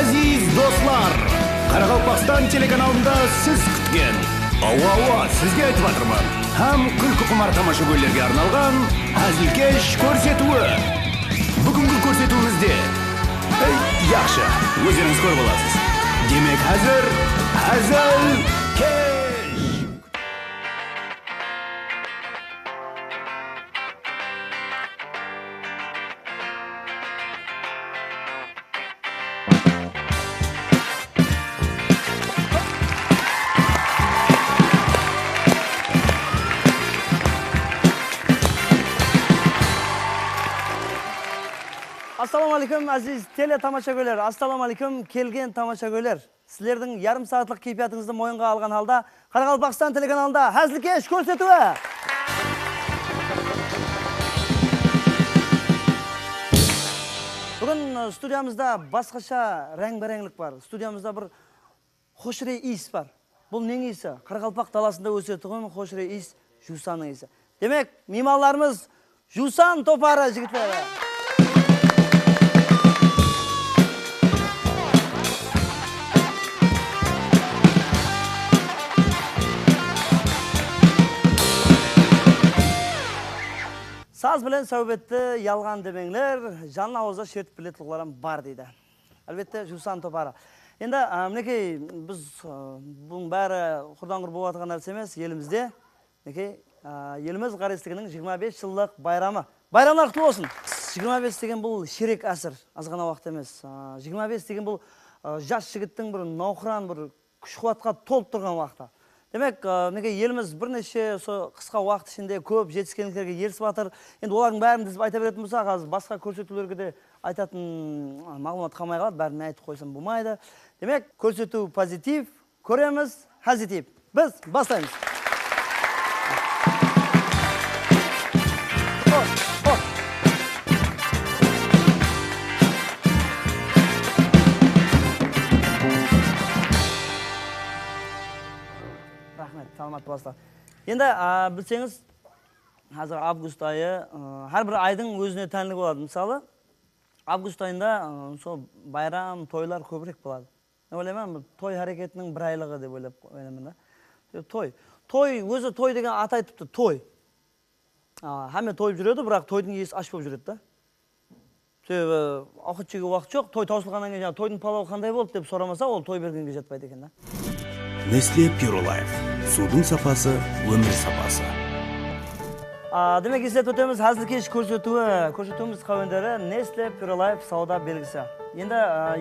Aziz dostlar, Qaraqalpaqstan телеканалында сіз күткен Ауа, sizге айтып жатырмын. Һәм күлкі құмар тамашагөйлерге арналған әзілкеш көрсетуі. Бүгінгі көрсетуімізде яқшы, өздеріңіз көріп аласыз. Демек әзір әзілкеш. Assalamu alaikum aziz tele tamашагөйлер. Assalamu alaikum kelген тамашагөйлер. Сіздердің ярым сағатлық кейпиятыңызды мойынға алған халда Қарақалпақстан телеканалында әзілкеш көрсетуі. Бүгін студиямызда басқаша рәң-бәрәңлік бар. Студиямызда бір хошырей иіс бар. Бұл нең иісі? Қарақалпақ даласында өсетіғын хошырей иіс жусанның иісі. Демек, меймандарымыз жусан топары жігітлері. Саз білен сәубетті ялған демеңлер, жан ауызда шертіп білетілғыларым бар дейді. Әлбетте, жусан топары. Енді, мінекей, біз бұның бәрі құрдан-құр болып атқан нәрсе емес, елімізде, еліміз қарестігінің 25 жылдық байрамы. Байрамдар құтты болсын. 25 деген бұл шерек әсір, азғана уақыт емес. 25 деген бұл жас жігіттің бір науқыран, бір күш-қуатқа толып тұрған уақыты. Демек, еліміз бірнеше қысқа уақыт ішінде көп жетіскендіктерге ерісіп жатыр. Енді олардың бәрін біз айта беретін болсақ, қазір басқа көрсетулерге де айтатын мағлұмат қалмай қалады, бәрін айтып қойсам болмайды. Демек, көрсету позитив, көреміз позитив. Біз бастаймыз. Енді білсеңіз, қазір август айы, әрбір айдың өзіне тәнлік болады. Мысалы, август айында байрам, тойлар көбірек болады. Ойлаймын, той әрекетінің бір айлығы деп ойлаймын. Той, өзі той деген ат айтыпты, той. Әме тойып жүреді, бірақ тойдың есі аш болып жүреді. Себебі, ақыт жеуге уақыт жоқ, той таусылғаннан кейін тойдың палауы қандай болды деп сұрамаса, ол той бергенге жатпайды екен. Nestle Pure Life. Судың сапасы, өмір сапасы. Демек, естілет өтеміз әзілкеш көрсетуіміз қауендері Nestle Pure Life сауда белгісі. Енді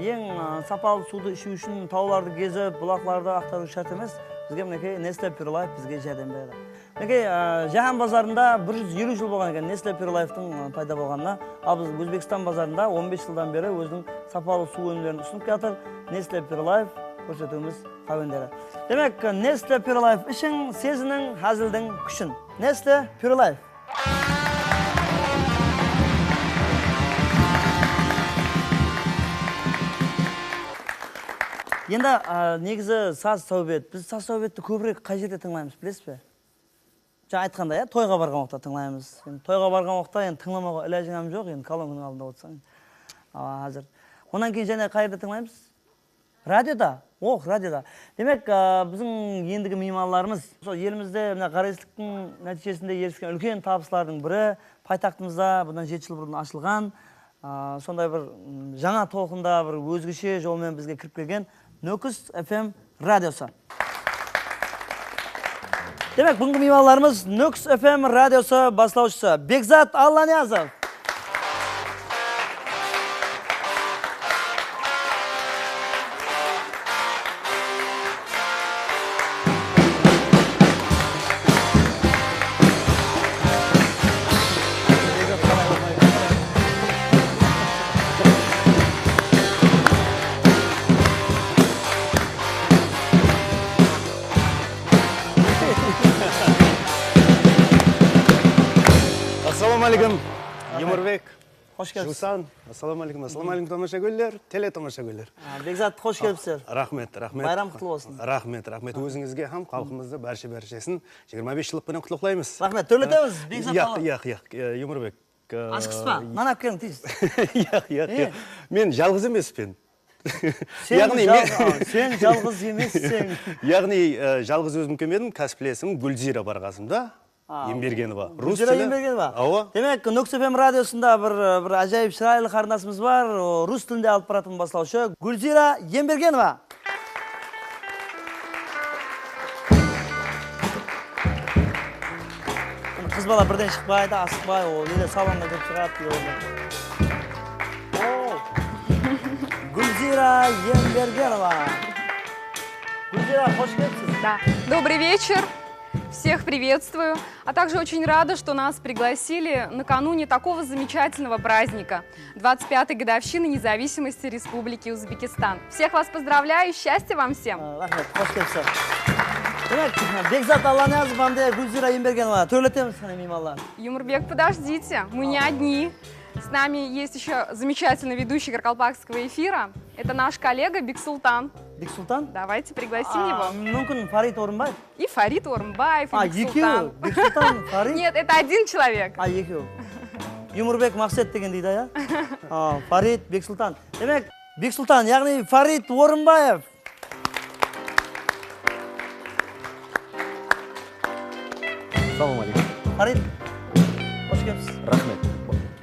ең сапалы суды ішу үшін тауларды кезіп, бұлақларды ақтару шарт емес. Бізге мінекей Nestle Pure Life бізге жәрдем береді. Мінекей, жаһан базарында 150 жыл болған екен Nestle Pure Life'тың пайда болғанына. Ал біз Өзбекстан базарында 15 жылдан бері өзінің сапалы су өнімдерін ұсынып жатыр. Nestle Pure Life көрсетуіміз қауендері. Демек, Nestle Pure Life ішің сезінің әзілдің күшін. Nestle Pure Life. Енді негізі саз сәубет. Біз саз сәубетті көбірек қай жерде тыңлаймыз, білесіз бе? Жаңа айтқанда, тойға барған уақытта тыңлаймыз. Тойға барған уақытта тыңламауға іләжіңім жоқ, колонканың алдында отырсаң. Әзір. Онан кейін және қай жерде тыңлаймыз? Радиода. Радиода. Демек, біздің ендігі меймандарымыз елімізде қарайсыздықтың нәтижесінде еріскен үлкен табыстардың бірі пайтақтымызда бұдан 7 жыл бұрын ашылған, сондай бір жаңа толқында бір өзгеше жолмен бізге кіріп келген Нөкіс FM радиосы. Демек, бүгінгі меймандарымыз Нөкіс FM радиосы бастаушысы Бекзат Алланиязов. Ассалаумағалейкум, Емірбек. Қош келіпсіз. Жусан, ассалаумағалейкум тамашагөйлер, теле тамашагөйлер. Бекзат, қош келіпсіз. Рахмет. Байрам құтлы болсын. Рахмет. Өзіңізге хам халқымызды баршасын 25 жылықпен құттықтаймыз. Рахмет, төрлетеміз. Бекзат қалып. Емірбек. Ашқыспа, нан әпкерің тез. Мен жалғыз емеспен. Сен жалғыз емессің. Яғни жалғыз өзім келмедім, кәсіптесім Гүлзира бар қасымда. Ембергенова. Гүлзира Ембергенова. Демек, Нокс FM радиосында бір ажайып шырайлы қарындасымыз бар. Рус тілінде алып баратын бастаушы Гүлзира Ембергенова. Қыз бала бірден шықпайды, асықпай, неде салонға кеп шығады. Гүлзира Ембергенова. Гүлзира, қош келіпсіз. Да. Добрый вечер. Всех приветствую. А также очень рада, что нас пригласили накануне такого замечательного праздника. 25-й годовщины независимости Республики Узбекистан. Всех вас поздравляю. Счастья вам всем. Рахмет, қош келіпсіз. Демек, Бекзат Алланиязов, мамде Гүлзира Ембергенова. Төрлетеміз сені мейманлар. Юмурбек, подождите. Мы не одни. С нами есть еще замечательный ведущий Каркалпакского эфира. Это наш коллега Бексултан. Бексултан? Давайте пригласим его. Мүмкін Фарид Орынбаев? И Фарид Орынбаев, и Бексултан. Екеу? Бексултан, Фарид? Нет, это один человек. Екеу. Юмурбек Мақсет деген дейді, я? Фарид, Бексултан. Демек, Бексултан, яғни Фарид Орынбаев. Салам алейкум. Фарид, қош келіпсіз. Рахмет.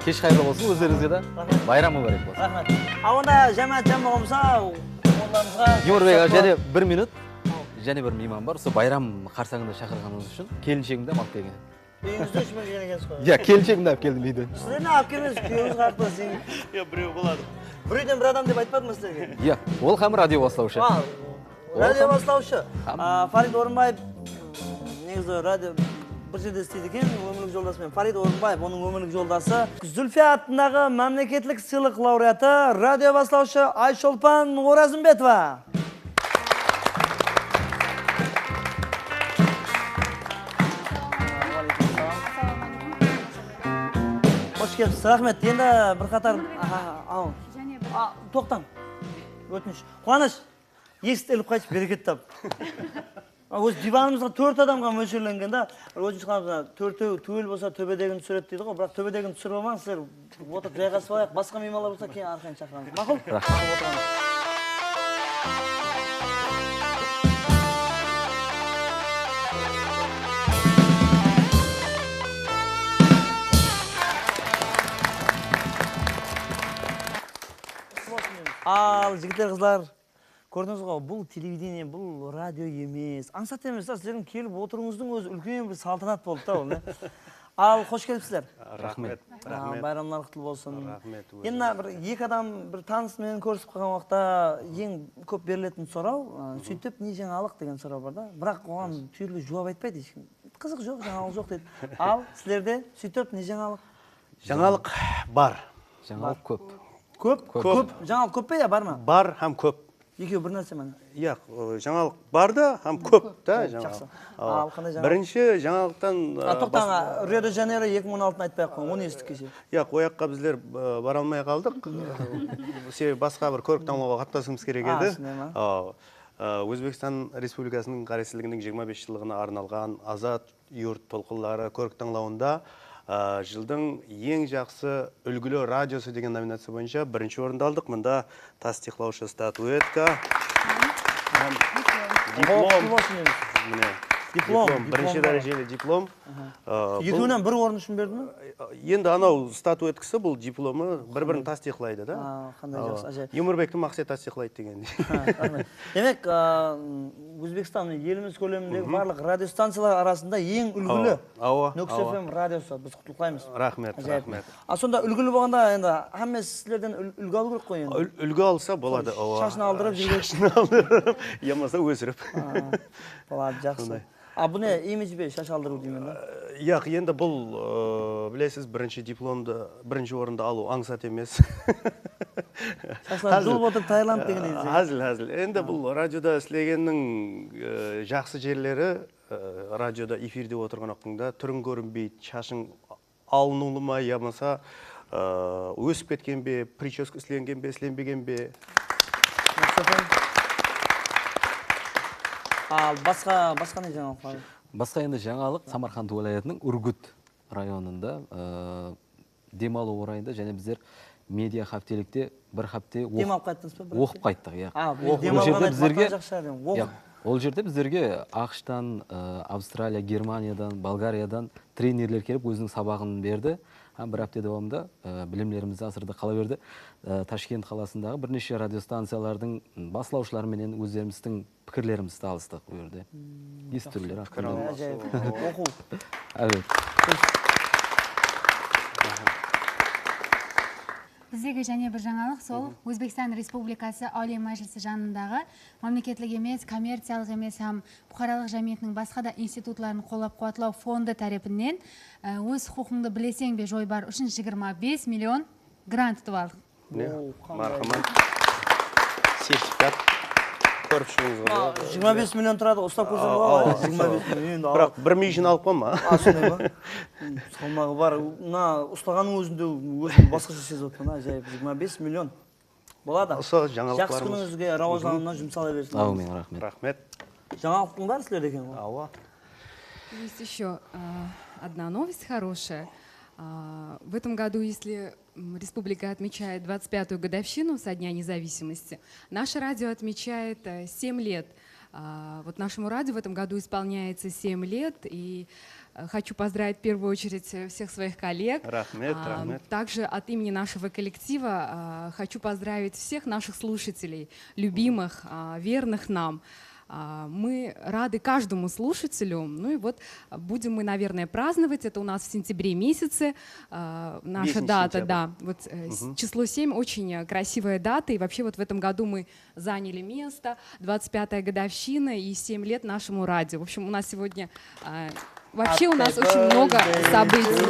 Кеш қайырлы болсын өздеріңізге де. Байрамы бар болсын. Рахмет. Онда жамаат жамбы болса, онларыңызға... Юмурбек, және бір минут, және бір мейман бар. Сол байрам қарсаңында шақырғаныңыз үшін келіншегімді алып келген. Үйіңізді үшімен келген екенсіз ғой? Иә, келіншегімді алып келдім үйден. Сіздеріне алып келмес, күйеуіңіз қақпы сен. Біреу болады. Бір үйден бір адам деп айтпады ма сіздерге? Иә, ол хам радио бастаушы. Радио бастаушы. Фарид Орынбаев негізі радио бір жерде істейді екен, өмірлік жолдасымен. Фарид Орынбаев, оның өмірлік жолдасы. Зүлфия атындағы мемлекеттік сыйлық лауреаты, радио бастаушы Айшолпан Оразымбетова. Қош келіпсіз, рахмет. Енді бір қатар... Тоқтан. Өтініш. Қуаныш, есікті іліп қайтып берекет тап. Өз диванымызға 4 адамға мөлшерленген да, өзінші қанымызға 4-ті түгел болса төбедегін түсірет дейді ғой, бірақ төбедегін түсіріп алмаңыз, сіздер отырып жайғасып алайық, басқа меймандар болса кейін арқайын шақырамыз. Мақұл? Ал, жігіттер, қызлар, көрдіңіз ғой, бұл телевидение, бұл радио емес, аңсат емес, сіздердің келіп отыруыңыздың өзі үлкен бір салтанат болды да ол. Ал, қош келіпсіздер. Рахмет. Байрамлар құтты болсын. Рахмет. Енді бір екі адам бір танысымен көрісіп қалған уақытта ең көп берілетін сұрау, сөйтіп не жаңалық деген сұрау бар да. Бірақ оған түйірлі жауап айтпайды ешкім. Қызық жоқ, жаңалық жоқ дейді. Ал, сіздерде сөйтіп не жаңалық? Жаңалық бар. Жаңалық көп. Көп? Жаңалық көп пе, я бар ма? Бар, һәм көп. Екеу бір нәрсе мәні? Иә, жаңалық бар да, һәм көп та Жақсы. жаңалық. Ал, қандай жаңалық? Бірінші жаңалықтан... Тоқтан, Рио-де-Жанейро 2016-ны айтпай қойын, оны естік кеше. Иә, ояққа біздер бара алмай қалдық. Себебі басқа бір көрік таңдауға қатысуымыз керек еді. Өзбекстан Республикасының Қауіпсіздігінің 25 жылдығына арналған Азат юрт толқынлары көрік таңдауында жылдың ең жақсы үлгілі радиосы деген номинация бойынша бірінші орынды алдық. Мұнда тастиқлаушы статуэтка, диплом, бірінші дәрежелі диплом. Екеуінен бір орын үшін берді ме? Енді анау статуэткісі бұл дипломы бір-бірін тастиқлайды да. Қандай жақсы, ажайып. Юмурбекті Мақсет тастиқлайды деген. Демек, Өзбекстан еліміз көлеміндегі барлық радиостанциялар арасында ең үлгілі Нокс FM радиосы, біз құттықтаймыз. Рахмет, рахмет. Сонда үлгілі болғанда енді әмес сіздерден үлгі алу керек қой енді. Үлгі алса болады. Шашын алдырып, Шашын алдырып, ямаса өсіріп. Болады, жақсы. Бұл не, имидж бе, шаш алдыру деймін да? Яқ, енді бұл, білесіз, бірінші дипломды, бірінші орынды алу аңсат емес. Шашлар жұлып отырып Таиланд деген еді. Әзіл. Енді бұл радиода істегеннің жақсы жерлері, радиода эфирде отырған уақытыңда түрің көрінбейді, шашың алынулы ма, ямаса өсіп кеткен бе, прическа істелінген бе, істеленбеген бе. Ал басқа не жаңалық бар? Басқа енді жаңалық Самарқанд уалаятының Үргүт районында демалу орайында және біздер медиа хаптелікте бір хапте демалып қайттыңыз ба? оқып қайттық, иә. Ол жерде біздерге Ол жерде біздерге ақштан, Австралия, Германиядан, Болгариядан тренерлер келіп өзінің сабағын берді. Бір апта давамында білімлерімізді асырды, қала берді. Ташкент қаласындағы бірнеше радиостанциялардың басылаушыларымен өздеріміздің пікірлерімізді алыстық бұл жерде. Естілер. оқу. Біздегі және бір жаңалық сол Өзбекстан Республикасы Олий Мәжілісі жанындағы мемлекеттік емес, коммерциялық емес һәм бұқаралық жәмиеттің басқа да институтларын қолдап қуатлау фонды тарапынан өз құқыңды білесең бе жой бар үшін 25 миллион грант ұтып алдық. Мархамат. Сертификат көріп шығыңызға. 25 миллион тұрады, ұстап көрсем ба? 25 миллион. Бірақ 1 миллион алып қойма. Сондай ма? Салмағы бар. Ұстағанның өзінде өзін басқаша сезіп отырмын. Ажайып 25 миллион. Болады. Осы жаңалықтарымыз. Жақсы күніңізге рауажанына жұмсала берсін. Аумин, рахмет. Рахмет. Жаңалықтың бар сіздерде екен ғой? Ауа. Есть еще одна новость хорошая. В этом году, если республика отмечает 25-ю годовщину со Дня независимости, наше радио отмечает 7 лет. Вот нашему радио в этом году исполняется 7 лет, и хочу поздравить в первую очередь всех своих коллег. Рахмет. Также от имени нашего коллектива хочу поздравить всех наших слушателей, любимых, верных нам. Мы рады каждому слушателю. Ну и вот будем мы, наверное, праздновать. Это у нас в сентябре месяце. Наша дата, да. Вот число 7 очень красивая дата. И вообще вот в этом году мы заняли место. 25-я годовщина и 7 лет нашему радио. В общем, у нас сегодня... Вообще у нас очень много событий.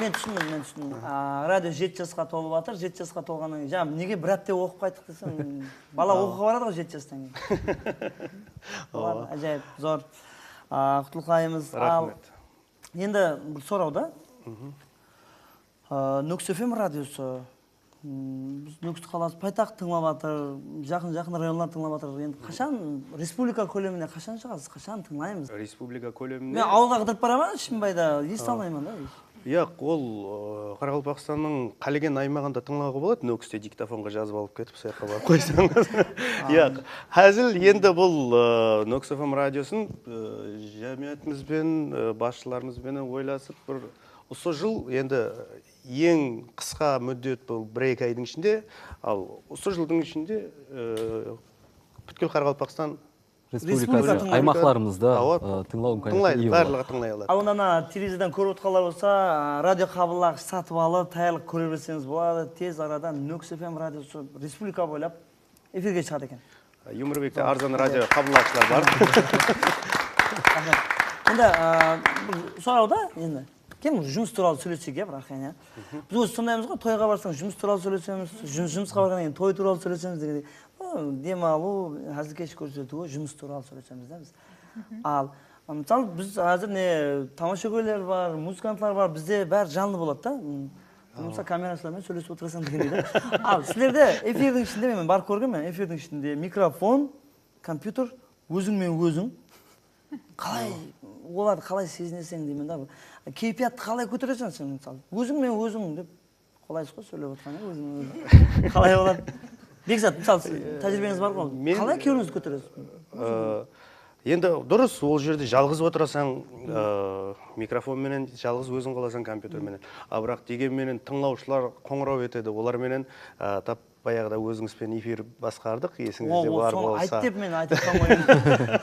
Мен түсіндім. Радио 7 жасқа толып жатыр. 7 жасқа толғаннан кейін, неге бір апта оқып қайттық десем, бала оқуға барады ғой 7 жастан кейін. Ажайып, зор. Құтылқайымыз. Рахмет. Енді бір сұрау да. Нүкіс ФМ радиосы. Біз Нүкіс қаласы пайтақ тыңлап жатыр, жақын районлар тыңлап жатыр. Енді қашан республика көлеміне қашан шығасыз, қашан тыңлаймыз? Республика көлемінде. Мен ауылға қыдырып барамын, Шымбайда ести алмаймын да. Ол Қарақалпақстанның қалеген аймағында тыңлауға болады, Нүкісте диктофонға жазып алып кетіп, сол жаққа барып қойсаңыз. Әзіл енді бұл Нүкіс ФМ радиосын жәмиятымызбен, басшыларымызбен ойласып, бір осы жыл енді ең қысқа мүддет бұл 1-2 айдың ішінде, ал осы жылдың ішінде бүткіл Қарақалпақстан Республикасы аймақларымызда тыңлау тыңлайды, барлығы тыңлай алады. Ал онда телевизордан көріп отқандар болса, радио қабылдағыш сатып алып, тайлық көре берсеңіз болады. Тез арада Нүкіс ФМ радиосы республика бойлап эфирге шығады екен. Юморбекте арзан радио қабылдағыштар бар. Енді сұрауда, енді кем жұмыс туралы сөйлесек, бірақ әне. Біз өзі сондаймыз ғой, тойға барсаң жұмыс туралы сөйлесеміз, жұмысқа барғаннан кейін той туралы сөйлесеміз дегенде, демалу, әзілкеш көрсету, жұмыс туралы сөйлесеміз да біз. Ал мысалы біз қазір тамашагөйлер бар, музыкантлар бар, бізде бәрі жанды болады да. Мысалы камерашылармен сөйлесіп отырсаң дегенде да. Ал сіздерде эфирдің ішінде мен бар көргенмін, эфирдің ішінде микрофон, компьютер, өзіңмен өзің. Қалай оларды қалай сезінесең деймін да. Кейпиятты қалай көтересің сен мысалы. Өзіңмен өзің деп қалайсыз ғой сөйлеп отырғаны, өзіңмен өзің. Қалай болады? Бекзат, мысалы тәжірибеңіз бар ғой. Қалай кеуіңізді көтересіз? Енді дұрыс, ол жерде жалғыз отырасаң, микрофонменен жалғыз өзің қаласаң компьютерменен. Бірақ дегенменен тыңлаушылар қоңырау етеді, оларменен тап баяғыда өзіңізбен эфир басқардық, есіңізде бар болса. Айт деп мен айтып қалмаймын.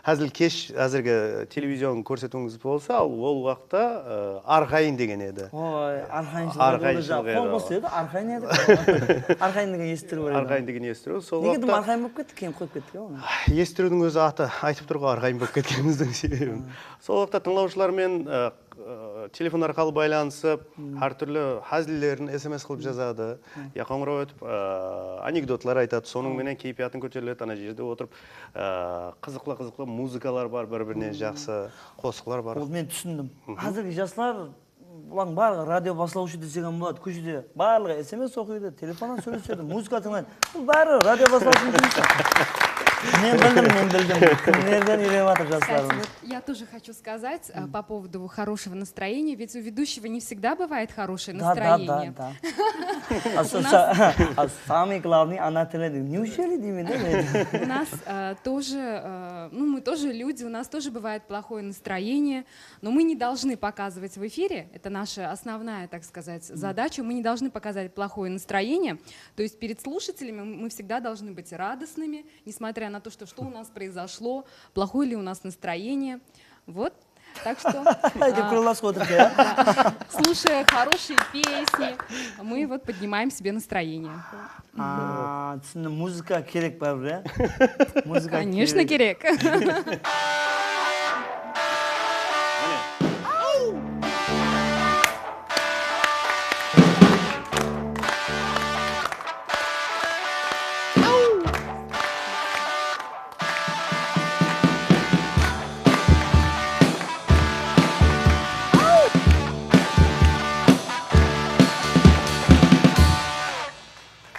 Әзіл кеш әзірге телевизион көрсетуіңіз болса, ол уақытта Арқайын деген еді. Ой, Арқайыншылық еді. Қол бос еді, Арқайын еді. Арқайын деген естіру бар еді. Арқайын деген естіру. Неге дым Арқайын болып кетті, кейін қойып кетті ғой? Естірудің өзі аты айтып тұр ғой Арқайын болып кеткеніміздің себебін. Сол уақытта тыңлаушылармен телефон арқылы байланысып, әртүрлі хәзілдерін SMS қылып жазады, қоңырау өтіп, анекдотлар айтады, соның менен кейпиятын көтеріледі, ана жерде отырып, қызықлы музыкалар бар, бір-біріне жақсы қосқылар бар. Ол мен түсіндім. Қазіргі жастар бұлаң барлығы радио басылаушы десеген болады, көшеде барлығы SMS оқиды, телефоннан сөйлеседі, музыка тыңдайды. Бұл бәрі радио басылаушы жұмысы. Мен білдім. Кімдерден үйреніп жатыр Кстати, жастарымыз. вот я тоже хочу сказать по поводу хорошего настроения, ведь у ведущего не всегда бывает хорошее настроение. Да. Самый главный, она теледи. Неужели У нас тоже, мы тоже люди, у нас тоже бывает плохое настроение, но мы не должны показывать в эфире, это наша основная, так сказать, задача, мы не должны показать плохое настроение, то есть перед слушателями мы всегда должны быть радостными, несмотря на то, что у нас произошло, плохое ли у нас настроение, вот. Так что, слушая хорошие песни, мы вот поднимаем себе настроение. Музыка керек бәрібір, иә? Конечно, керек.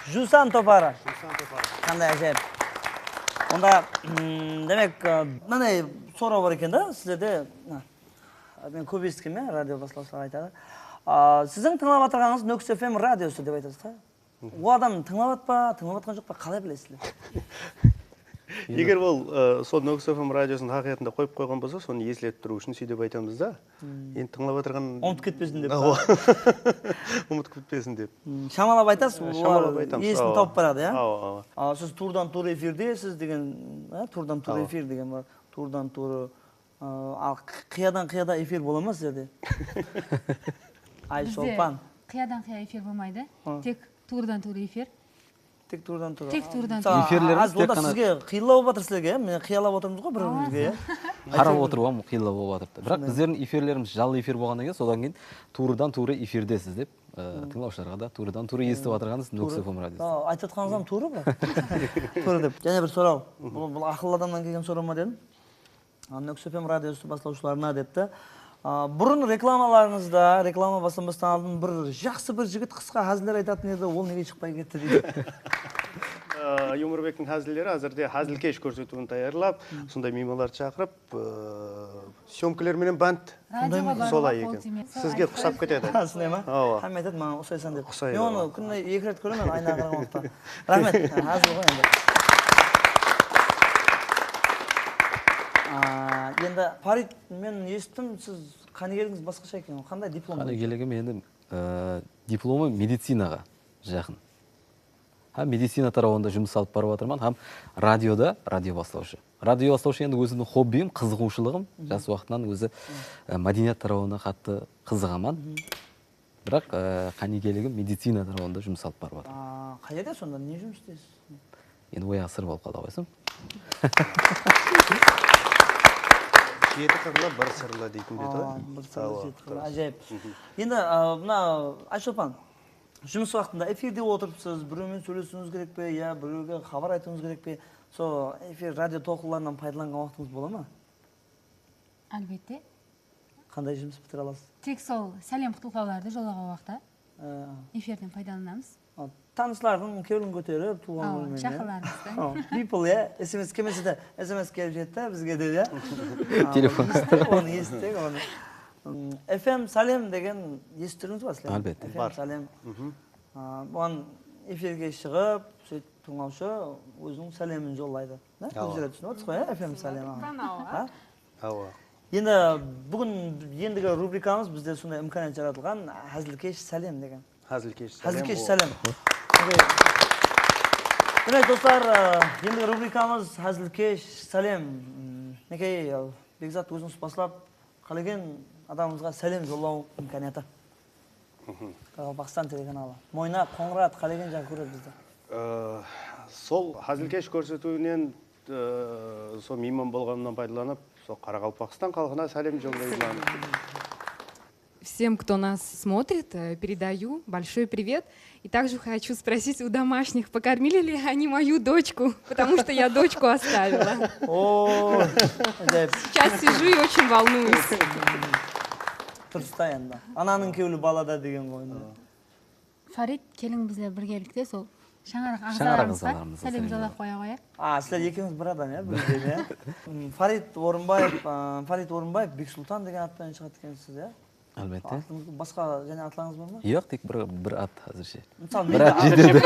Жусан топары. Қандай әжеп. Онда, демек, мынандай сұрау бар екен да, сіздерде, мен көп естігем, радио басылаушылар айтады. Сіздің тыңлап отырғаныңыз Нөкс FM радиосы деп айтасыз да? Ол адам тыңлап па, тыңлап жатқан жоқ па, қалай білесіздер? Егер ол сол Нөкс FM радиосын хақиқатында қойып қойған болса, соны еслетіп тұру үшін сөйтіп айтамыз да. Енді тыңлап отырған Ұмытып кетпесін деп. Ұмытып кетпесін деп. Шамалап айтасыз, Шамалап айтамыз. есін тауып барады, иә? Ау. Сіз турдан тур эфирдесіз деген, турдан тур эфир деген бар. Турдан тур, ал қиядан қияда эфир бола ма сіздерде? Ай, Шолпан. Қиядан қия эфир болмайды, тек турдан тур эфир. Тек турдан тур. Тек турдан тур. Эфирлеріміз тек қана... Сізге қиылау батыр сілерге, мен қиялап отырмыз ғой бір-бірімізге. Қарап отыруам, қиылау болып жатыр. Бірақ біздердің эфирлеріміз жалы эфир болғаннан кейін, содан кейін турдан туры эфирдесіз деп, тыңлаушыларға да турдан туры естіп отырғаныңыз Нөкс FM радиосы. Айтып жатқаныңыз туры ба? Туры деп. Және бір сұрау. Бұл ақылды адамнан келген сұрау ма дедім? Нөкс FM радиосы бастаушыларына депті. Бұрын рекламаларыңызда, реклама басылмастан алдын бір жақсы бір жігіт қысқа хәзілдер айтатын еді, ол неге шықпай кетті дейді. Юморбектің хәзілдері әзірде хәзілкеш көрсетуін таярлап, сондай меймандарды шақырып, сөмкілерменен бәнт солай екен. Сізге құсап кетеді. Сондай ма? Һәм айтады, маған ұқсайсың деп. Мен оны күніне 2 рет көремін, айнаға қараған уақытта. Рахмет, хәзіл ғой енді. Енді Фарид, мен естім, сіз қанегеліңіз басқаша екен, қандай диплом? Қанегелігім енді дипломы медицинаға жақын. Медицина тарауында жұмыс алып барып жатырмын, һәм радиода радио бастаушы. Радио бастаушы енді өзімнің хоббиім, қызығушылығым, жас уақытынан өзі мәдениет тарауына қатты қызығамын. Бірақ қанегелігім медицина тарауында жұмыс алып барып жатырмын. Қай жерде сонда, не жұмыс істейсіз? Енді ояғы сыр болып қалды қойсам. Жеті қырлы, бір сырлы дейтін беті. Бір сырлы, жеті қырлы, ажайып. Енді, Айшолпан, жұмыс уақытында эфирде отырыпсыз, біреумен сөйлесуіңіз керек пе, я біреуге хабар айтуыңыз керек пе, сол эфир радио тоқыларынан пайдаланған уақытыңыз бола ма? Әлбетте. Қандай жұмыс бітіре аласыз? Тек сол сәлем құттықтауларды жолдаған уақытта эфирден пайдаланамыз. Таныстардың кеуілін көтеріп, туған күнімен. Шақырларыңызды. People, иә, SMS кемесі де, SMS келіп жетті бізге де, иә. Телефон. Оны естік, оны. FM Салем деген естіріңіз ба? Әлбетте. FM Салем. Бұған эфирге шығып, тыңлаушы өзінің сәлемін жолдайды. Өздері түсініп отырсыз ғой, FM Салем. Енді бүгін ендігі рубрикамыз бізде сондай имканiyat жаратылған Әзілкеш Сәлем деген. Әзілкеш Сәлем. Демек, достар, ендігі рубрикамыз Әзілкеш Сәлем. Некей, Бекзат өзіңіз басылап, қалеген адамымызға сәлем жолдау имканияты. Бақстан телеканалы. Мойна, қоңырат, қалеген жағы көреді бізді. Сол Әзілкеш көрсетуінен сол мейман болғанынан пайдаланып, сол Қарақалпақстан халқына сәлем жолдаймын. Всем, кто нас смотрит, передаю большой привет. И также хочу спросить у домашних, покормили ли они мою дочку, потому что я дочку оставила. Сейчас сижу и очень волнуюсь. Ананың кеулі балада деген ғой. Фарид, келің бізле біргелікте сол Шаңырақ Шаңырақ ағзаларымызға ағзаларымызға сәлем сәлем жолдап қоя қояйық. Сіздер екеуіңіз бір адам, иә, бір үйден, иә? Фарид Орынбаев, Бексұлтан деген атпен шығады екенсіз, иә? Әлбетте. Басқа және атлаңыз бар ма? Жоқ, тек бір ат әзірше. Мысалы, Брат менде- жетеді.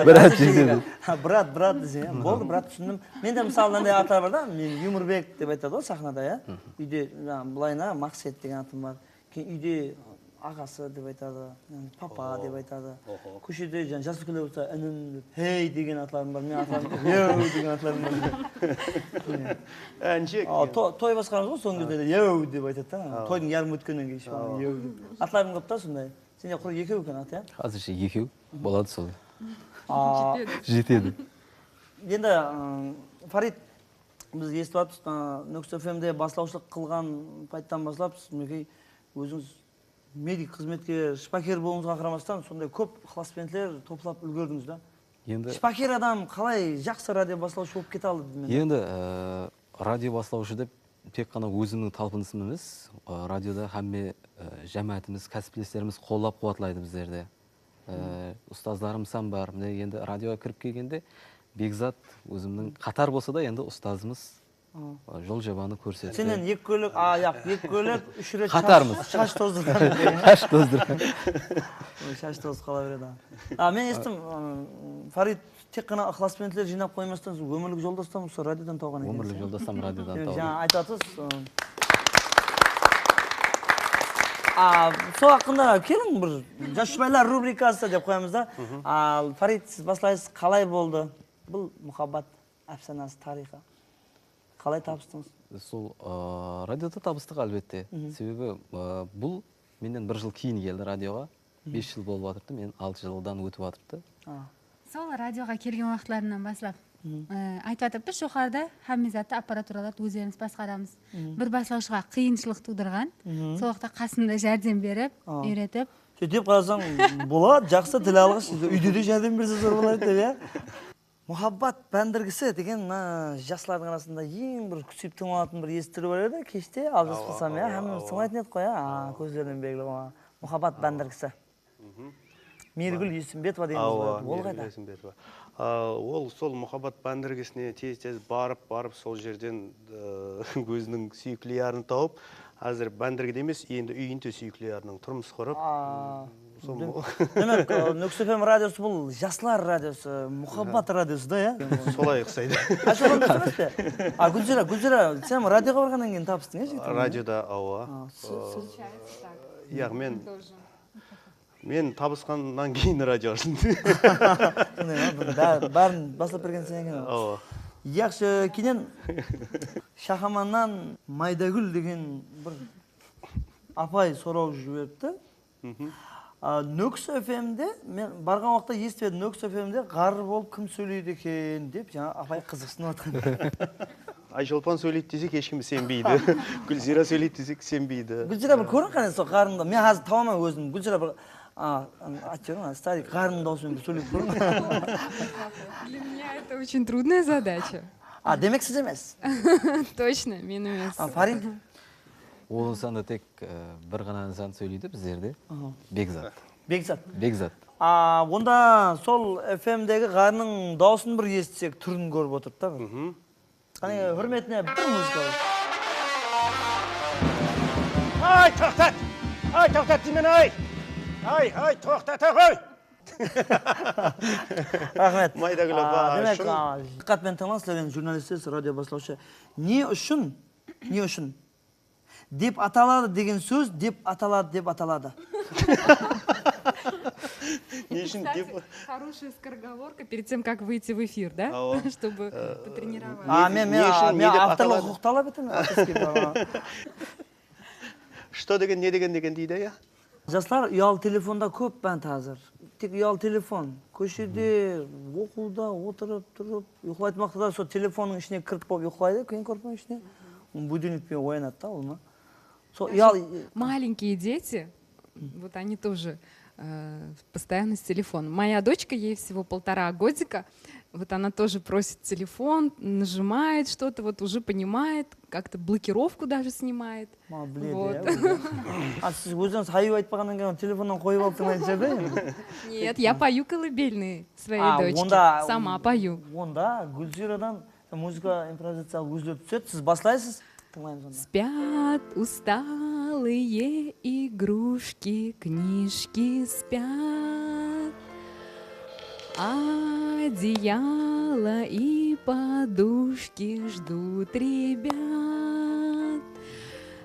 Брат жетеді. брат десе, иә. Болды, брат түсіндім. Менде мысалы мынандай аттар бар да, мен Юмурбек деп айтады ғой сахнада, иә. Үйде былайына Мақсет деген атым бар. Кейін үйде ағасы деп айтады, папа деп айтады. Көшеде жас үлкендер болса, інім деп, хей деген атларым бар. Мен атларым, еу деген атларым бар. Әншек. Той басқарамыз ғой, соңғы кезде еу деп айтады да. Тойдың ярым өткеннен кейін шпан еу деп. Атларым көп та сондай. Сенде құр екеу екен ат, иә? Әзірше екеу болады сол. А, Жетеді. Енді Фарид, біз естіп жатырмыз, Нөкс ФМ-де басылаушылық қылған пайттан бастап, сіз мінекей өзіңіз медик қызметке шпакер болуыңызға қарамастан, сондай көп ықыласпеншілер топлап үлгердіңіз да. Енді Шпакер адам қалай жақсы радио басылаушы болып кете алды? енді радио бастаушы деп тек қана өзімнің талпынысым емес, радиода һәмме жәмәтіміз, кәсіптестеріміз қолдап қуатлайды біздерді. Ұстаздарымсан бар. Міне енді радиоға кіріп келгенде Бекзат өзімнің қатар болса да енді ұстазымыз жол жабаны көрсетті. Сенен екі көлік, екі көлік, үш рет Қатармыз. шаш тоздырған. Қаш тоздырған. Шаш тозып қала береді. Мен естім, Фарид тек қана ықыласпеншілер жинап қоймастан, өмірлік жолдастан осы радиодан тауған екен. Өмірлік жолдастам радиодан тауған. Жаңа айтып жатырсыз. Сол ақында келің бір жас жұбайлар рубрикасы деп қоямыз да. Фарид, сіз басылайсыз, қалай болды бұл мұхаббат әфсанасы тарихы? Қалай табыстыңыз? Сол радиода табыстық әлбетте. Себебі бұл менен бір жыл кейін келді радиоға. 5 жыл болып жатырды, мен 6 жылдан өтіп жатырды. Сол радиоға келген уақытларынан бастап айтып жатырмыз, жоғарыда һәмме затты аппаратураларды өздеріңіз басқарамыз. Бір басылаушыға қиыншылық тудырған, сол уақытта қасында жәрдем беріп, үйретіп. Сөйтіп қарасаң, болады, жақсы тіл алғыш, үйде де жәрдем берсе зор болады деп, иә? Мұхаббат бәндіргісі деген жасылардың арасында ең бір күсіп тыңланатын бір естірі бар еді, кеште алжас қылсам, иә, һәміміз тыңлайтын еді қой, көздерінен белгілі ғой. Мұхаббат бәндіргісі. Мейіргүл Есімбетова дегеніміз бар. Ол қайда? Ол сол мұхаббат бәндіргісіне тез-тез барып сол жерден өзінің сүйікті ярын тауып, қазір бәндіргіде емес, енді үйінде сүйікті ярының тұрмыс құрып. Демек, Нөкс ФМ радиосы бұл жасылар радиосы, мұхаббат радиосы да, иә? Солай ұқсайды. Ашылған емес пе? Гүлзира, сен радиоға барғаннан кейін табыстың, иә? Радиода, яғы мен табысқаннан кейін радио аштым. Бәрін басылып берген сен екен. Яқшы, кейінен Шахаманнан Майдагүл деген бір апай сұрау жіберіпті. Нөкс ФМ-де, мен барған уақытта естіп едім, Нөкс ФМ-де ғары болып кім сөйлейді екен деп, жаңа апай қызықсынып отқан. Айшолпан сөйлейді десек, ешкім сенбейді. Гүлзира сөйлейді десек, сенбейді. Гүлзира бір көрін қане сол қарында. Мен қазір табамын өзім. Гүлзира бір айтып старик қарының даусымен бір сөйлеп көрін. Для меня это очень трудная задача. Демек сіз емес? Точно, мен емес. Фарид? Ол нысанда тек бір ғана нысан сөйлейді біздерде. Бекзат. Бекзат. Онда сол FM-дегі қарының даусын бір естісек, түрін көріп отырып та бір. Қане, хүрметіне бір музыка бар. Ай, тоқтат деймен, ай! Ай, тоқтат, ай! Рахмет. Майдагүл апа, демек, диққатпен тыңдаңыз, журналистер, радио басылаушы. Не үшін деп аталады деген сөз деп аталады. Кстати, хорошая скороговорка перед тем, как выйти в эфир, да? Чтобы потренировать. Мен авторлық құқық талап етемін. Что деген, не деген дейді, я? Жастар ұялы телефонда көп бән тазыр. Тек ұялы телефон. Көшеде, оқуда, отырып, тұрып, ұйқылайтын уақытта сол телефонның ішіне кіріп болып ұйқылайды, кейін көрпенің ішіне. Будильникпен оянады да, ол ма? Маленькие дети, вот они тоже постоянно с телефоном. Моя дочка, ей всего 1,5 годика, Вот она тоже просит телефон, нажимает что-то, вот уже понимает, как-то блокировку даже снимает. Біледі, Вот. иә. Сіз өзіңіз хаю айтпағаннан кейін телефоннан қойып алып тұрмайтын шығар енді. Нет, я пою колыбельные своей дочке. Онда Сама пою. Онда Гүлзирадан музыка импровизациялық үзіліп түседі. Сіз бастайсыз, тыңдаймыз онда. Спят усталые игрушки, книжки спят, одеяло и подушки ждут ребят.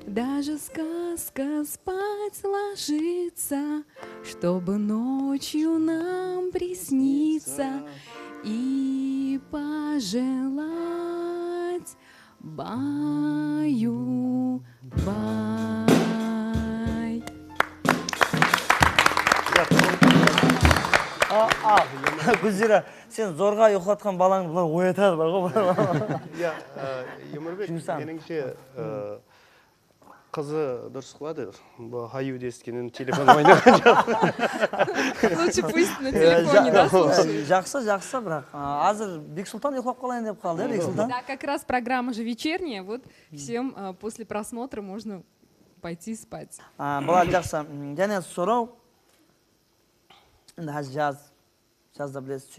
Даже сказка спать ложится, чтобы ночью нам присниться и пожелать баю-бай. Гүлзира, сен зорға ұйықтатқан балаңды бұлар оятады бар ғой. Иә, Емірбек, меніңше қызы дұрыс қылады. Бұл хаю дескенін телефон ойнаған жоқ. Лучше пусть на телефоне, да, слушает. Жақсы, бірақ. Азыр Бексұлтан ұйықтап қалайын деп қалды, иә, Бексұлтан? Да, как раз программа же вечерняя, вот всем после просмотра можно пойти спать. Бұлар жақсы. Және сұрау, енді жазда білесіз,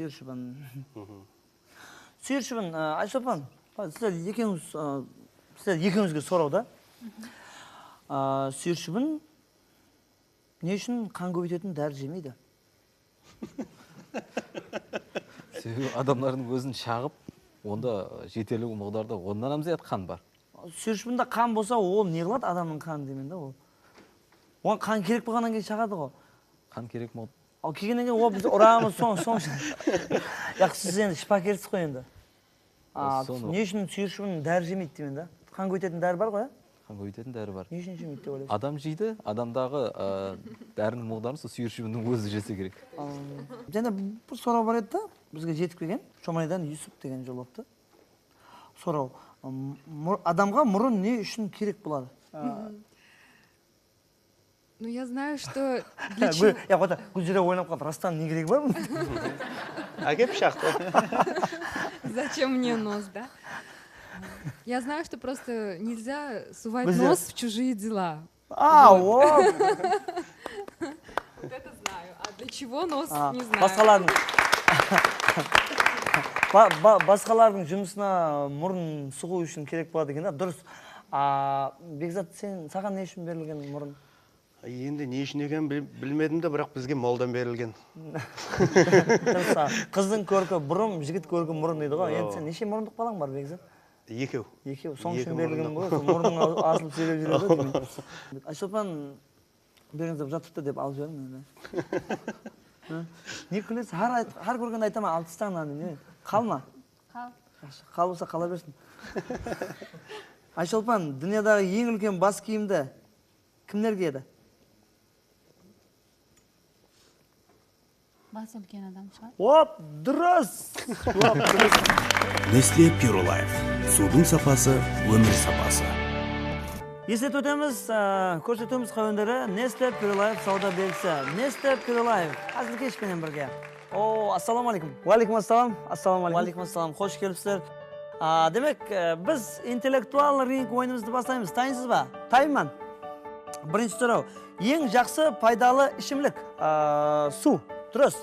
сүйіршібін, Айшолпан, сіздер екеуіңізге сұрау да. Сүйіршібін не үшін қан көбейтетін дәрі жемейді? Себебі адамдардың өзін шағып, онда жетерлік мұғдарда ондан амзаят қан бар. Сүйіршібінде қан болса, ол не қылады адамның қаны демен да ол. Оған қан керек болғаннан кейін шағады ғой. Қан керек мұғд. Ал келгеннен кейін ол біз ұрамыз соң. Яқсыз енді шпакерсіз қой енді. Не үшін сүйіршібін дәрі жемейді демен да? Қан көбейтетін дәрі бар ғой, ә? Қан көбейтетін дәрі бар. Не үшін жемейді деп ойлайсыз? Адам жейді, адамдағы дәрінің мұғдарын сол сүйіршібінің өзі жесе керек. Және бір сұрау бар еді да, бізге жетіп келген. Шомайдан Юсуп деген жолапты. Сұрау. Адамға мұрын не үшін керек болады? Ну, я знаю, что... для чего- Я қота, Гүлзира ойнап қалды, растан не керек бар? Әкеп шақты. Зачем мне нос, да? Я знаю, что просто нельзя сувать Вы нос в чужие дела. Вот. Вот это знаю. А для чего нос, не знаю. Басқалардың жұмысына мұрын сұғу үшін керек болады екен, дұрыс. Бекзат, саған не үшін берілген мұрын? Енді не үшін екен білмедім де, бірақ бізге молдан берілген. Қыздың көркі бұрым, жігіт көркі мұрын дейді ғой. Енді сен неше мұрындық балаң бар, Бекзат? Екеу. Соң үшін берілген ғой, мұрның асылып сөйлеп жүреді. Айшолпан, беріңіздеп жатыпты деп алып жібердің. Не күлесіз? Har көргенде айтама, алып тастаңын. Қалма? Қал. Қал болса қала берсін. Айшолпан, дүниядағы ең үлкен бас киімді кімдер киеді? Басы үлкен адам шығар. Оп, дұрыс! Nestle Pure Life. Судың сапасы, өмір сапасы. Есет өтеміз, көрсетеміз қауындары Nestle Pure Life сауда белгісі. Nestle Pure Life. Азыл кешпенен бірге. Ассаламу алейкум. Уалейкум ассалам. Уалейкум ассалам. Қош келіпсіздер. Демек, біз интеллектуал ринг ойынымызды бастаймыз. Тайынсыз ба? Тайынман. Бірінші сұрау. Ең жақсы пайдалы ішімлік. Су. Дұрыс.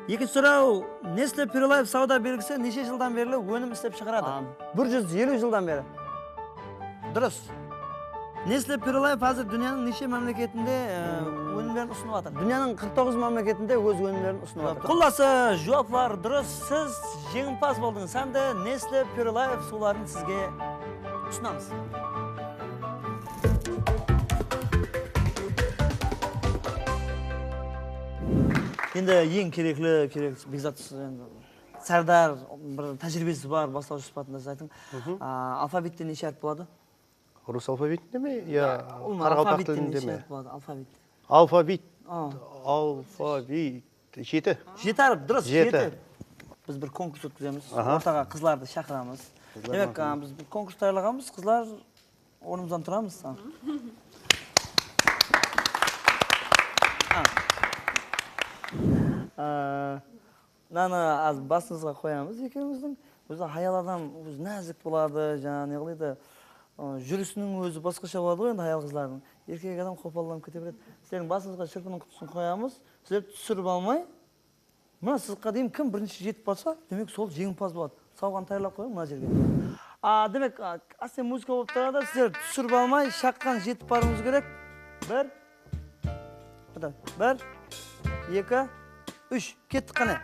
Екінші сұрау. Nestle Pure Life сауда белгісі неше жылдан бері өнім істеп шығарады? 150 жылдан бері. Дұрыс. Nestle Pure Life қазір дүнияның неше мемлекетінде өнімдерін ұсынып жатыр? Дүнияның 49 мемлекетінде өз өнімдерін ұсынып жатыр. Құласы жауаптар дұрыс. Сіз жеңімпаз болдыңыз. Сәнді Nestle Pure Life суларын сізге ұсынамыз. Енді ең кереклі Бекзат Сардар бір тәжірибесі бар, бастауыш сұхбатында сіз айтың. Алфавитте неше әріп болады? Рус алфавитінде ме? Қарақалпақ тілінде ме? Алфавит. Алфавит. 7. 7 әріп, дұрыс. 7. Біз бір конкурс өткіземіз. Ортаға қызларды шақырамыз. Демек, біз бір конкурс дайырлағанбыз, қызлар орнымыздан тұрамыз. мынаны аз басыңызға қоямыз екеуміздің. Өзі аял адам өзі нәзік болады, жаңа не қылайды. Жүрісінің өзі басқаша болады ғой енді аял қыздардың. Еркек адам қопалданып кете береді. Сіздердің басыңызға шырпының құтысын қоямыз. Сіздер түсіріп алмай, мына сызыққа дейін кім бірінші жетіп қалса, демек сол жеңімпаз болады. Сауған таярлап қоямын мына жерге. Демек, астен музыка болып тұрады, сіздер түсіріп алмай, шаққан жетіп баруыңыз керек. 1, 2, 3, кеттік қане.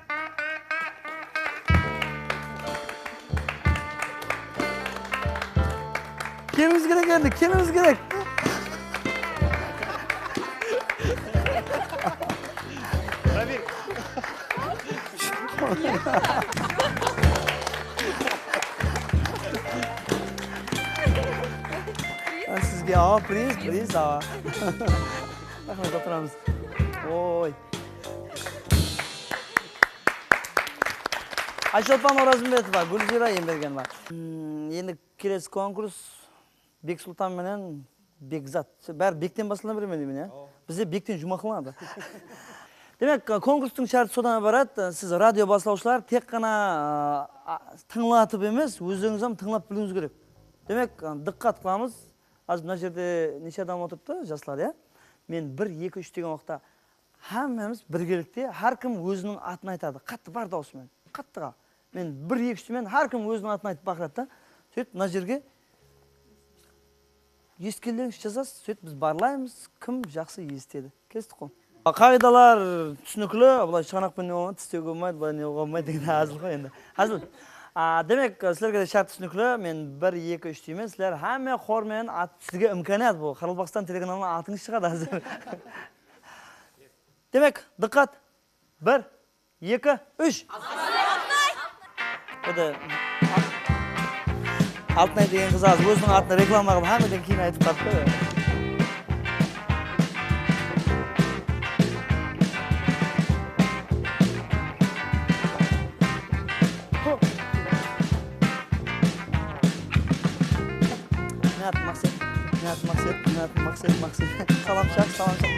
Келіңіз керек енді, келіңіз керек. Сізге приз, Рахмет, отырамыз. Ой. Айшолпан Оразымбетова, Гүлзира Ембергенова. Енді келесі конкурс Бексұлтан менен Бекзат. Бәрі Бектен басылына беремен деймін, иә? Бізде Бектен жұмақылады. Демек, конкурстың шарты содан барады. Сіз радио басылаушылар тек қана тыңлатып емес, өздеріңіз тыңлап білуіңіз керек. Демек, диққат қыламыз. Аз мына жерде неше адам отырыпты, жастар, иә? Мен 1, 2, 3 деген уақытта hamımız біргелікте, әркім өзінің атын айтады. Қатты бар даусымен, қаттыға. Мен 1, 2, 3-мен әркім өзінің атын айтып бақырады. Сөйтіп, мына жерге ескелеріңіз жазасыз, сөйтіп біз барлаймыз, кім жақсы естеді. Кестік қой. Қағидалар түсінікілі, бұлай шығанақпен не болмайды, тістеу болмайды, бұлай не болмайды деген әзіл қой енді. Әзіл. Демек, сілерге де шарт түсінікілі, мен 1, 2, 3 деймін, сілер әме хормен сізге үмкәнет бұл. Қарылбақстан телеканалына атыңыз шығады әзір. Демек, диққат. 1, 2, 3. Алтынай деген қыз аз өзінің атын реклама қылып, әмеден кейін айтып қапты. Мақсет. Саламшақ,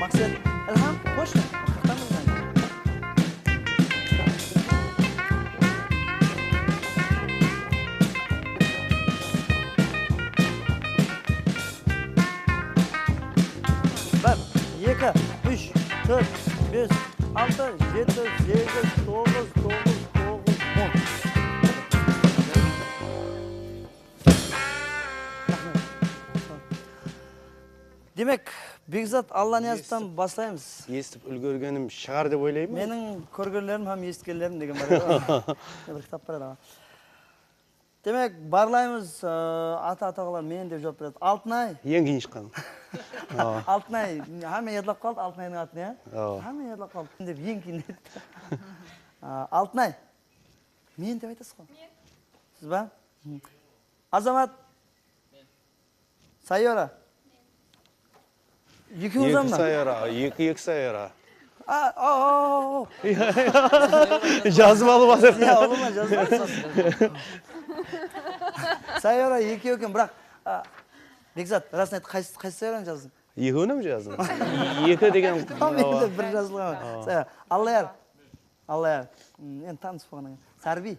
Мақсет. Әлхам, точно. Бір, 2, 3, 4, 5, 6, 7, 8, 9, 10. Демек, Бекзат Алланиязовтан бастаймыз. Естіп үлгергенім шығар деп ойлаймын. Менің көргенлерім һәм естігенлерім деген бар. Бір кітап бар. Демек, барлаймыз, ата-атағалар мен деп жауап береді. Алтынай. Ең кейін шыққан. Алтынай, һәме еділіп қалды, Алтынайдың атын, иә? Һәме еділіп қалды. Деп ең кейін еді. Алтынай, мен деп айтасыз ғой? Мен. Сіз ба? Азамат. Сайора. Екеуіңіз ама? Екі сайора. Жазып алып атыр. Иә, олыма жазып алып. Сайора екеу екен, бірақ Бекзат, расын айты, қайсы сайораң жаздың? Екеуінім жаздым. Екі деген... Менде бір жазылған. Сайора, Аллаяр. Енді таныс болғаннан кейін. Сарби.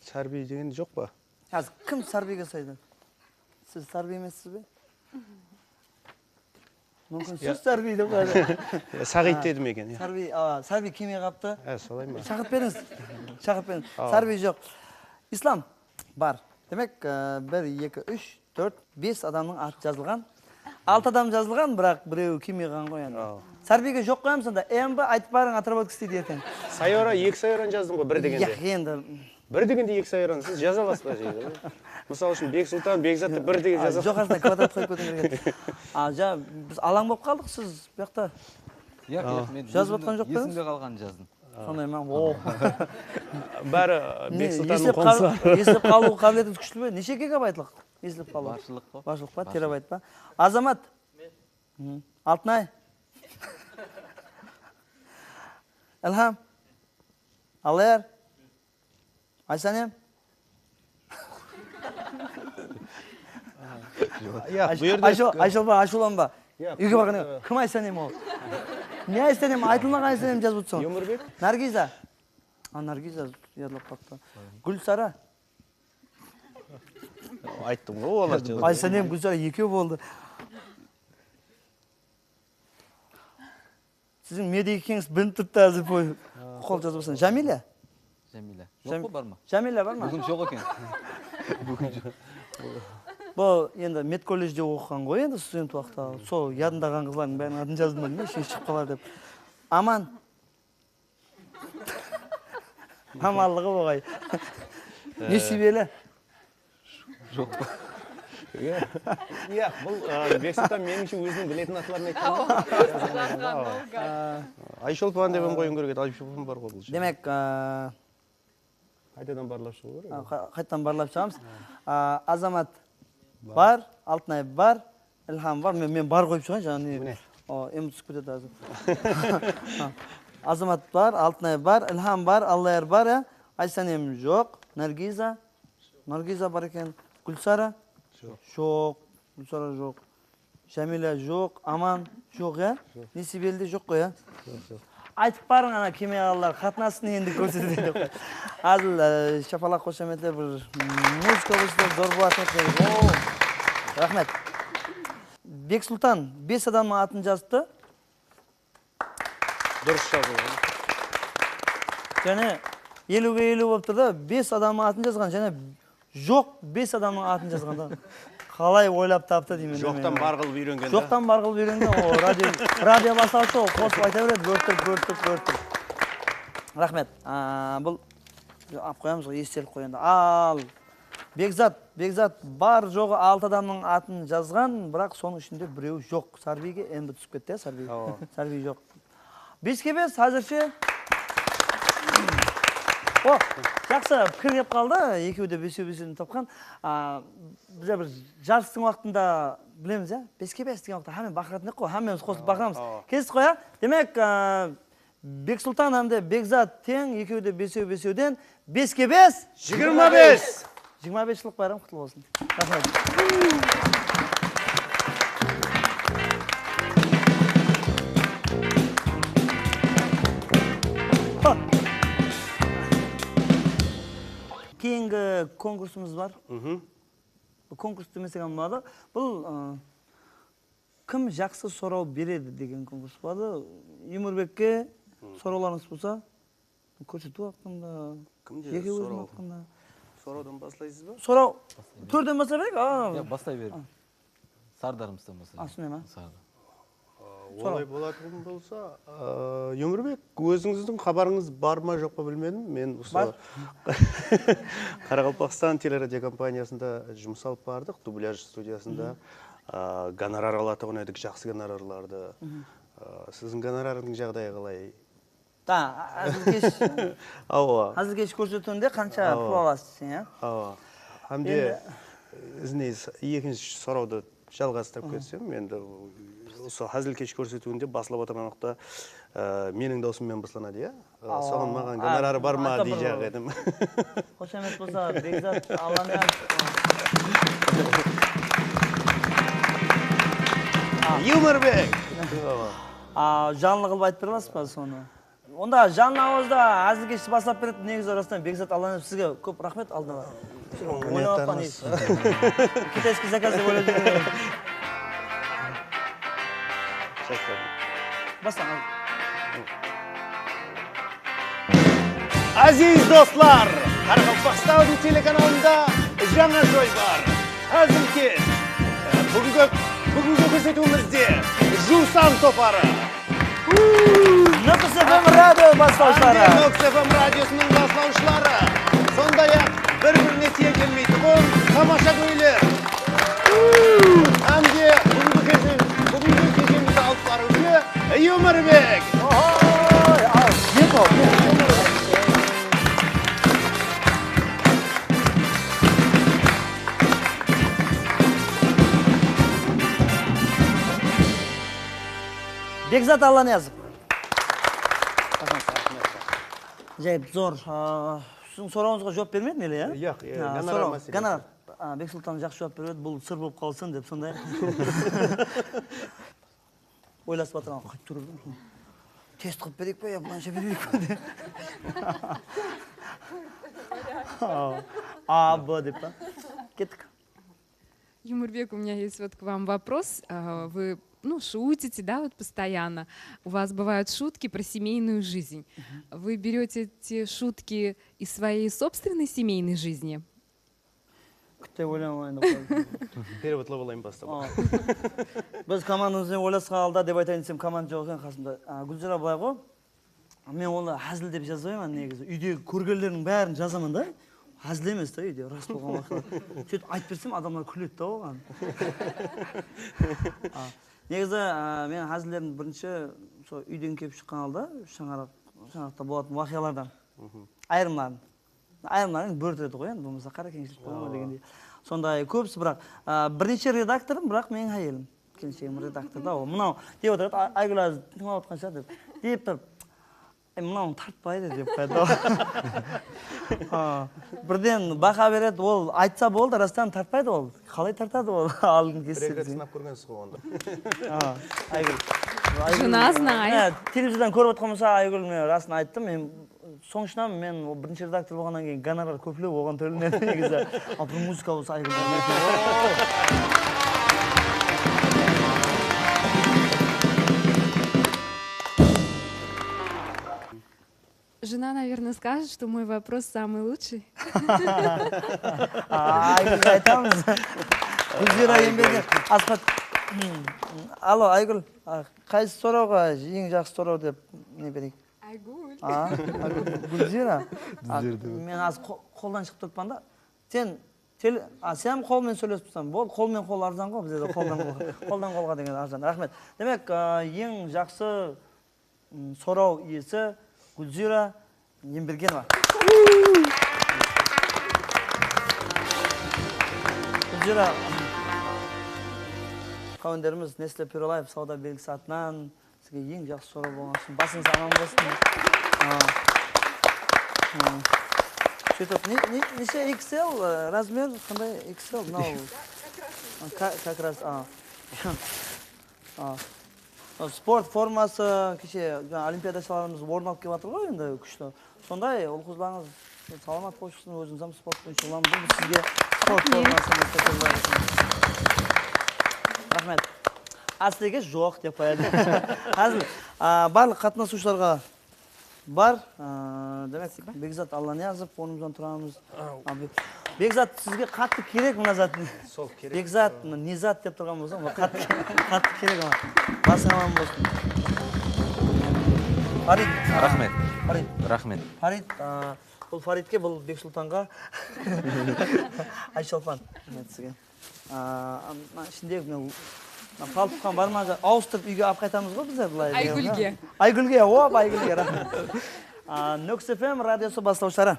Сарби деген жоқ ба? Кім Сарбиге сайды? Сіз Сарби емессіз бе? Мүмкін сіз Сарби деп қойды. Сағит дедім екен. Сарби кеме қапты. Солай ма? Шақырып беріңіз. Сарби жоқ. Ислам бар. Демек, 1, 2, 3, 4, 5 адамның аты жазылған. 6 адам жазылған, бірақ біреу кеме қан қояды. Сарбиге жоқ қоямын сонда. Бі айтып барың отработка істейді ертең. Сайора 2 сайоран жаздым ғой, 1 дегенде. Енді. 1 дегенде 2 сайоран. Сіз жаза аласыз ба жейді? Мысалы үшін Бексұлтан, Бекзатты 1 деген жаза. Жоқ артына квадрат қойып көтің керек. Біз алаң болып қалдық, сіз бұяқта. Жазып отқан жоқ па? Есімде қалған жаздым. Сондай ма? Бәрі Бексұлтанның қонсылары. Есіліп қалу қабілеті күшті бе? Неше гигабайтлық? Есіліп қалу? Баршылық па, терабайт па? Азамат? Алтынай? Әлхам? Аллаяр? Айсанем? Айшолпан, ашуланба. Үйге бақын, кім Айсанем ол? Не Айсанем? Айтылмаған Айсанем жазып отырсың. Өмірбек? Наргиза? Наргиза ярлап қалыпты. Гүлсара. Айттым ғой, олар жазды. Айсанем, Гүлсара екеу болды. Сіздің меде екеніңіз білініп тұрды әзір қол жазбасын. Жамиля? Жамиля. Жоқ қой, бар ма? Жамиля бар ма? Бүгін жоқ екен. Бұл енді мед колледжде оқыған ғой, енді студент уақытта. Сол ядындаған қызлардың бәрін атын жаздым ба, шеш шығып қалар деп. Аман. Амаллығы оғай. Несібелі? Жоқ. Иә, бұл Бексұлтан меніңше өзінің білетін атыларын айтқан. Айшолпан деп қойын керек еді, Айшолпан бар ғой бұл. Демек, Қайтадан барлап шығу керек. қайттан барлап шығамыз. Азамат бар, Алтынай бар, Ілхам бар. Мен бар қойып шығайын, жаңа ем түсіп кетеді азыр. Азамат бар, Алтынай бар, Ілхам бар, Аллайыр бар, Айсанем жоқ, Наргиза бар екен, Гүлсара жоқ, Гүлсара жоқ, Жамиля жоқ, Аман жоқ, Несібелде жоқ қой, айтып барың ана кеме ағалар қатынасын енді көрсетеді деп. Азыл шапалақ қошаметлер бір музыка болсын зор болатын еді. Рахмет. Бексұлтан 5 адамның атын жазды. Дұрыс жазу. Және 50-ге 50 болып тұрды, 5 адамның атын жазған, және жоқ 5 адамның атын жазғанда. Қалай ойлап тапты деймін. Жоқтан бар қылып үйренген. Жоқтан бар қылып үйренген. Радио бастаушы ол қосып айта береді, бөртіп. Рахмет. Бұл ап қоямыз ғой, естелік қойында. Ал Бекзат бар жоғы 6 адамның атын жазған, бірақ соның ішінде біреу жоқ. Сарбиге әмбі түсіп кетті, Сарби жоқ. 5-ке 5 әзірше. Жақсы пікір кеп қалды, екеуі де бесеу-бесеуін тапқан. Бізде бір жарыстың уақытында білеміз, 5-ке 5 деген уақытта хамен бақыратын ек қой, хамеміз қосып бақырамыз. Кездік қой, демек Бексұлтан әмде Бекзат тең, екеуі де бесеу-бесеуден 5-ке 5 25. 25 жылық байрам құтылы болсын. Рахмет. Кейінгі конкурсымыз бар. Конкурс демесеген болады. Бұл кім жақсы сұрау береді деген конкурс болады. Юмірбекке сұрауларыңыз болса, көрсету уақытында, жеке өзім уақытында. Сұраудан баслайсыз ба? Сұрау төрден бастай берек? Бастай беріп. Сардарымыздан бастай. Асыне ма? Олай болатын болса, Өмірбек, өзіңіздің хабарыңыз бар ма жоқ па білмедім. Мен Қарақалпақстан телерадио компаниясында жұмыс алып бардық, дубляж студиясында. Гонорар алатын едік, жақсы гонорарларды. Сіздің гонорарының жағдайы қалай? Әзілкеш көрсетуінде қанша пұл аласыз сен? Әмде, екінші сұрауды жалғастырып кетсем, енді осы әзілкеш көрсетуінде басылып отырған уақытта менің даусыммен басыланады, соған маған гонорары бар ма дей жақ едім. Қошемет болса, Бекзат, Алламен. Юмірбек! Жанлы қылып айтып бермес па соны? Онда жанлы ауызда әзілкешті басылап береді, негізі арасынан Бекзат, Алламен сізге көп рахмет алдыға. Ойнауатқан еш. Китайский заказ деп ойлап жүрген. Бастан. Азиз достар, Қарақалпақстан телеканалында жаңа жой бар. Әзілкеш. Бүгінгі көрсетуімізде Жусан топары. Нөкіс FM радио бастаушылары. Нөкіс FM радиосының бастаушылары. Сондай-ақ бір-біріне тие келмейді бұл тамаша көйлер. Әмде бүгінгі кешемізді алып барушы Өмірбек. Бекзат Алланы yazып. Жайып, зор. Сіздің сұрауыңызға жауап бермеді нелі, Жоқ, гонорар мәселесі. Гонорар. Бексұлтан жақсы жауап береді, бұл сыр болып қалсын деп сондай. Ойласып атырған қойып тұрып. тест қылып берейік па, мынанша берейік па деп. А, Б деп па. Кеттік. Юмурбек, у меня есть вот к вам вопрос. Вы, шутите, да, вот постоянно. У вас бывают шутки про семейную жизнь. Вы берете эти шутки из своей собственной семейной жизни? Күтте ойламайын деп қойдым. Переводлап алайын бастап. Біз командамызбен ойласқа алда деп айтайын десем, команда жоқ екен қасымда. Гүлзира былай ғой. Мен оны әзіл деп жазбаймын негізі. Үйдегі көргендердің бәрін жазамын да. Әзіл емес та үйде, рас болған уақытта. Сөйтіп айтып берсем, адамдар күледі да оған. Негізі мен әзілдердің бірінші сол үйден келіп шыққан алда шаңырақта болатын уақиғалардан айырымларын бөлтіреді ғой, енді болмаса қара кеңшілік бола ма дегендей. Сондай көбісі, бірақ бірнеше редакторым, бірақ менің әйелім. Келіншегім редактор да ол. Мынау деп отырады, Айгүл әзіл тыңдап отқан шығар деп. Деп тұрып, мынауың тартпайды деп қайды. Бірден бақа береді, ол айтса болды, растан тартпайды ол. Қалай тартады ол? Алдын кесіп. Бір сынап көргенсіз ғой онда. Айгүл. Жена знает. Телевизордан көріп отқан болса, Айгүл мен расын айттым. Мен соңшынан мен бірінші редактор болғаннан кейін гонорар көплеу оған төленеді негізі. Ал бір музыка болса Айгүл. Жена, наверное, скажет, что мой вопрос самый лучший. Айгүл айтамыз. Гүлзира еңбегі асқат. Алло, Айгүл, қайсы сұрауға ең жақсы сұрау деп не берейік? Айгүл. Гүлзира. Мен аз қолдан шығып тұрпан да. Сен қолмен сөйлесіп тұрсам, бол, қолмен қол арзан ғой, бізде қолдан қолға деген арзан. Рахмет. Демек, ең жақсы сұрау иесі Гүлзира Ембергенова. Гүлзира, қауындеріміз Нестле Пюролайф сауда белгісі атынан сізге ең жақсы сұрау болған үшін басыңыз аман болсын. Сөйтіп, неше XL размер, қандай XL? Как раз, спорт формасы, кеше олимпиадашыларымыз орын алып келіп жатыр ғой, енді күшті. Сондай, ол қызларыңыз саламат болып шықсын, өзіңіз спортпен шұғыламыз. Бұл сізге спорт формасы. Рахмет. Әсілге жоқ деп қояды. Әзіл, барлық қатынасушыларға бар. Демек, Бекзат Алла не азып, онымыздан тұрамыз. Бекзат, сізге қатты керек мұна зат. Сол керек. Бекзат, не зат деп тұрған болсам, қатты керек ама. Басың аман болсын. Фарид. Рахмет. Фарид. Рахмет. Фарид, бұл Фаридке, бұл Бексұлтанға. Айшалпан. Сізге. Ішіндегі мен қалпыққан бар ма? Ауыстырып үйге ап қайтамыз ғой біздер бұлай. Айгүлге. Айгүлге, оп, Айгүлге. Рахмет. Нөкс ФМ радиосы бастаушылары.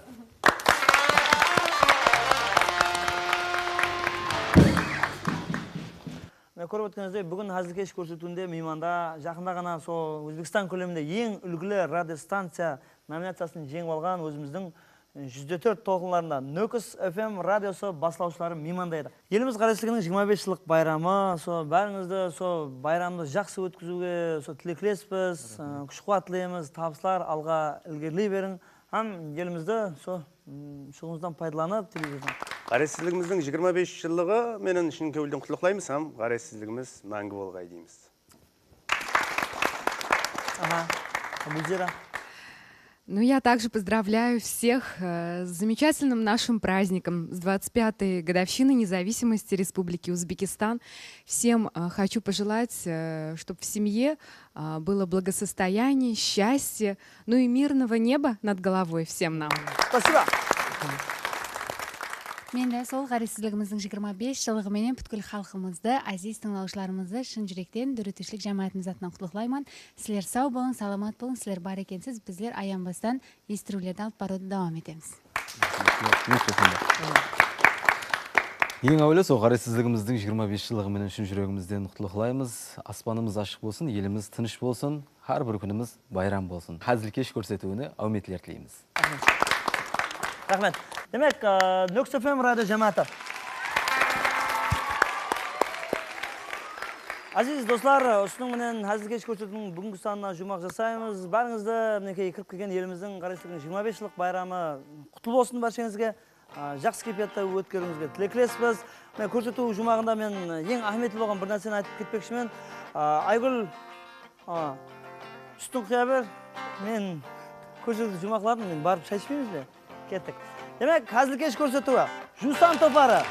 Көріп өткенізде, бүгін әзілкеш көрсетуінде мейманда жақында ғана сол Өзбекстан көлемінде ең үлгілі радиостанция номинациясын жеңіп алған өзіміздің 104 толқынларында Нөкіс ФМ радиосы басылаушылары меймандайды. Еліміз қарайсыздығының 25 жылдық байрамы, бәріңізді байрамды жақсы өткізуге тілектеспіз, күш-қуат тілейміз, табыстар алға ілгерілей берің. Елімізді шығыңыздан пайдаланып телевизордан. Қарайсыздығымыздың 25 жылығы менің шын көңілден құттықтаймыз, қарайсыздығымыз мәңгі болғай дейміз. Гүлзира. Я также поздравляю всех с замечательным нашим праздником, с 25-й годовщиной независимости Республики Узбекистан. Всем хочу пожелать, чтобы в семье было благосостояние, счастье, и мирного неба над головой всем нам. Спасибо. Мен де сол қарайсыздығымыздың 25 жылығыменен бүткіл халқымызды, әзиз тыңдаушыларымызды шын жүректен дүрітішілік жамаатымыз атынан құттықтаймын. Сілер сау болың, саламат болың, сілер бар екенсіз, біздер аянбастан естірулерді алып баруды давам етеміз. Ең әуелі сол қарайсыздығымыздың 25 жылығыменен шын жүрегімізден құттықтаймыз. Аспанымыз ашық болсын, еліміз тыныш болсын, har bir күніміз байрам болсын. Әзілкеш көрсетуіне әуметтілер тілейміз. Рахмет. Демек, Нөкс ФМ радио жамааты. Aziz достар, осының менен Hazil kech көрсөтүүнүн бүгүнкү санына жумак жасайбыз. Барыңызды минекей кирип келген элимиздин карайчылыгынын 25 жылдык байрамы куттуу болсун барчаңызга. Жакшы кайфиятта өткөрүүңүзгө тилеклешпиз. Мен көрсөтүү жумагында мен эң ахметli болгон бир нерсени айтып кетпекчимин. Айгүл үстүн куя бер. Мен көрсөтүү жумакладым, мен барып чай ичпеймизби? Кеттик. Демек, Hazil kech көрсөтүүгө Жусан Топары